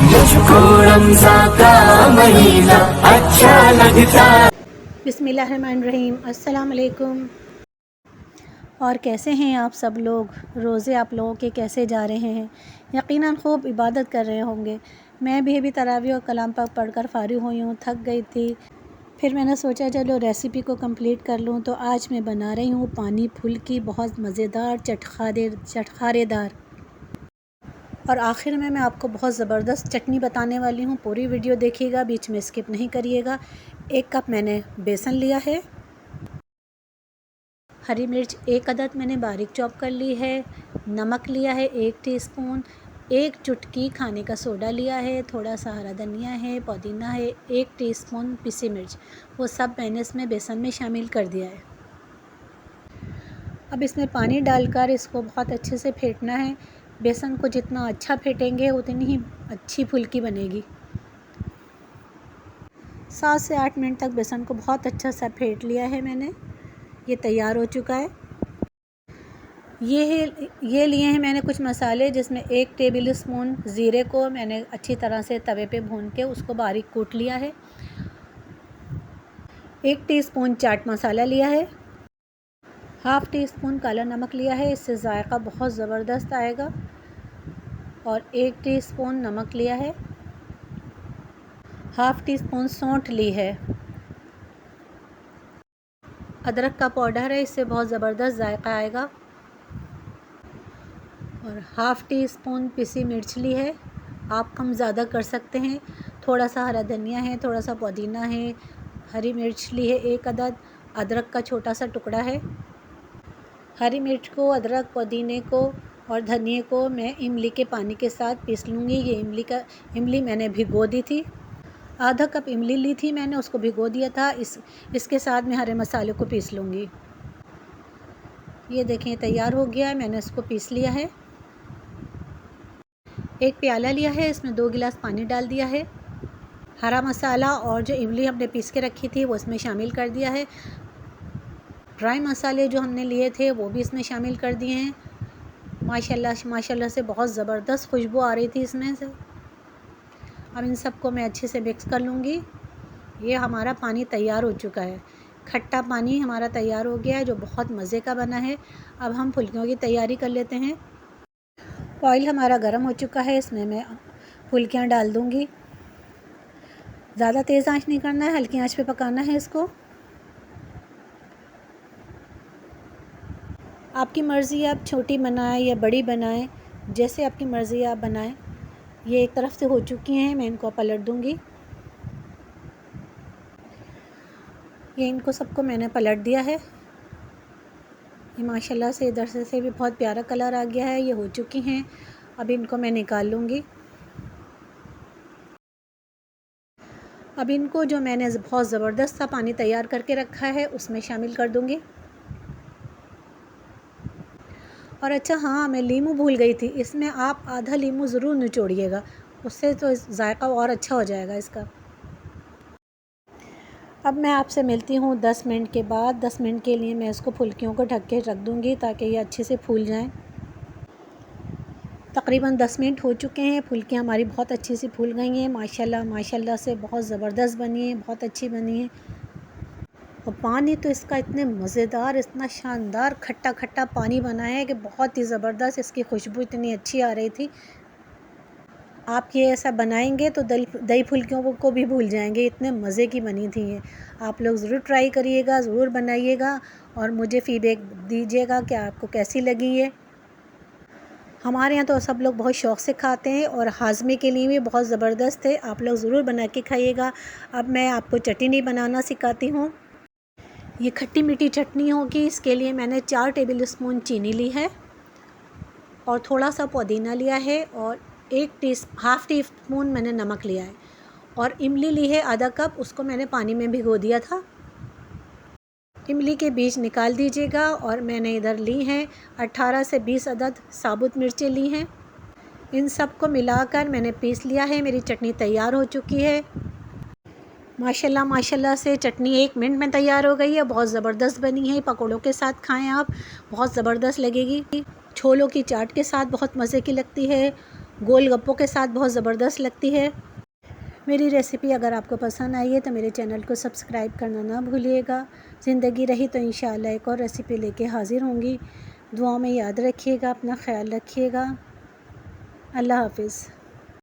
मुझको रमज़ान का महीना अच्छा लगता। बिस्मिल्लाहिर्रहमानिर्रहीम। अस्सलाम वालेकुम। और कैसे हैं आप सब लोग? रोज़े आप लोगों के कैसे जा रहे हैं? यकीनन खूब इबादत कर रहे होंगे। मैं भी अभी तरावी और कलाम पाक पढ़कर फ़ारिग हुई हूँ, थक गई थी। फिर मैंने सोचा चलो रेसिपी को कंप्लीट कर लूँ, तो आज मैं बना रही हूँ पानी फुल्की, बहुत मज़ेदार चटखारेदार। और आखिर में मैं आपको बहुत ज़बरदस्त चटनी बताने वाली हूँ। पूरी वीडियो देखिएगा, बीच में स्किप नहीं करिएगा। 1 कप मैंने बेसन लिया है। हरी मिर्च 1 अदद मैंने बारीक चॉप कर ली है। नमक लिया है 1 टीस्पून। 1 चुटकी खाने का सोडा लिया है। थोड़ा सा हरा धनिया है, पुदीना है। 1 टीस्पून पिसी मिर्च, वो सब मैंने इसमें बेसन में शामिल कर दिया है। अब इसमें पानी डालकर इसको बहुत अच्छे से फेंटना है। बेसन को जितना अच्छा फेंटेंगे उतनी ही अच्छी फुल्की बनेगी। 7 से 8 मिनट तक बेसन को बहुत अच्छा सा फेंट लिया है मैंने। ये तैयार हो चुका है। ये लिए हैं मैंने कुछ मसाले, जिसमें 1 टेबल स्पून ज़ीरे को मैंने अच्छी तरह से तवे पे भून के उसको बारीक कूट लिया है। 1 टीस्पून चाट मसाला लिया है। हाफ़ टी स्पून काला नमक लिया है, इससे ज़ायक़ा बहुत ज़बरदस्त आएगा। और 1 टीस्पून नमक लिया है। हाफ़ टी स्पून सौंठ ली है। अदरक का पाउडर है, इससे बहुत ज़बरदस्त जायका आएगा। और हाफ़ टी स्पून पिसी मिर्च ली है, आप कम ज़्यादा कर सकते हैं। थोड़ा सा हरा धनिया है, थोड़ा सा पुदीना है। हरी मिर्च ली है 1 अदद। अदरक का छोटा सा टुकड़ा है। हरी मिर्च को, अदरक, पुदीने को और धनिए को मैं इमली के पानी के साथ पीस लूँगी। ये इमली मैंने भिगो दी थी। आधा कप इमली ली थी मैंने, उसको भिगो दिया था। इसके साथ मैं हरे मसाले को पीस लूँगी। ये देखें तैयार हो गया है, मैंने इसको पीस लिया है। 1 प्याला लिया है, इसमें 2 गिलास पानी डाल दिया है। हरा मसाला और जो इमली हमने पीस के रखी थी वो इसमें शामिल कर दिया है। ड्राई मसाले जो हमने लिए थे वो भी इसमें शामिल कर दिए हैं। माशाल्लाह से बहुत ज़बरदस्त खुशबू आ रही थी इसमें से। अब इन सबको मैं अच्छे से मिक्स कर लूँगी। ये हमारा पानी तैयार हो चुका है। खट्टा पानी हमारा तैयार हो गया है, जो बहुत मज़े का बना है। अब हम फुल्कियों की तैयारी कर लेते हैं। ऑयल हमारा गर्म हो चुका है, इसमें मैं फुल्कियाँ डाल दूँगी। ज़्यादा तेज़ आंच नहीं करना है, हल्की आंच पे पकाना है इसको। आपकी मर्ज़ी, आप छोटी बनाएं या बड़ी बनाएं, जैसे आपकी मर्ज़ी आप बनाएं। ये एक तरफ से हो चुकी हैं, मैं इनको पलट दूँगी। ये इनको सबको मैंने पलट दिया है। ये माशाल्लाह से इधर से भी बहुत प्यारा कलर आ गया है। ये हो चुकी हैं, अब इनको मैं निकाल लूँगी। अब इनको जो मैंने बहुत ज़बरदस्त सा पानी तैयार करके रखा है उसमें शामिल कर दूँगी। और अच्छा हाँ, मैं नींबू भूल गई थी, इसमें आप आधा नींबू ज़रूर निचोड़िएगा, उससे तो जायका और अच्छा हो जाएगा इसका। अब मैं आपसे मिलती हूँ 10 मिनट के बाद। 10 मिनट के लिए मैं इसको फुल्कियों को ढक के रख दूँगी ताकि ये अच्छे से फूल जाएं। तकरीबन 10 मिनट हो चुके हैं, फुल्कियाँ हमारी बहुत अच्छी सी फूल गई हैं। माशाल्लाह से बहुत ज़बरदस्त बनी है, बहुत अच्छी बनी है। और पानी तो इसका इतने मज़ेदार, इतना शानदार खट्टा खट्टा पानी बना है कि बहुत ही ज़बरदस्त, इसकी खुशबू इतनी अच्छी आ रही थी। आप ये ऐसा बनाएंगे तो दही फुल्कियों को भी भूल जाएंगे, इतने मज़े की बनी थी ये। आप लोग ज़रूर ट्राई करिएगा, ज़रूर बनाइएगा और मुझे फ़ीडबैक दीजिएगा कि आपको कैसी लगी ये। हमारे यहाँ तो सब लोग बहुत शौक़ से खाते हैं और हाज़मे के लिए भी बहुत ज़बरदस्त है। आप लोग ज़रूर बना के खाइएगा। अब मैं आपको चटनी बनाना सिखाती हूँ। ये खट्टी मीठी चटनी होगी, इसके लिए मैंने 4 टेबल स्पून चीनी ली है और थोड़ा सा पुदीना लिया है और हाफ़ टी स्पून मैंने नमक लिया है। और इमली ली है आधा कप, उसको मैंने पानी में भिगो दिया था। इमली के बीज निकाल दीजिएगा। और मैंने इधर ली हैं 18 से 20 अदद साबुत मिर्चें ली हैं। इन सब को मिलाकर मैंने पीस लिया है। मेरी चटनी तैयार हो चुकी है। माशाल्लाह से चटनी 1 मिनट में तैयार हो गई है, बहुत ज़बरदस्त बनी है। पकौड़ों के साथ खाएं आप, बहुत ज़बरदस्त लगेगी। छोलों की चाट के साथ बहुत मज़े की लगती है। गोलगप्पों के साथ बहुत ज़बरदस्त लगती है। मेरी रेसिपी अगर आपको पसंद आई है तो मेरे चैनल को सब्सक्राइब करना ना भूलिएगा। ज़िंदगी रही तो इंशाअल्लाह एक और रेसिपी लेके हाज़िर होंगी। दुआ में याद रखिएगा, अपना ख्याल रखिएगा। अल्लाह हाफ़िज़।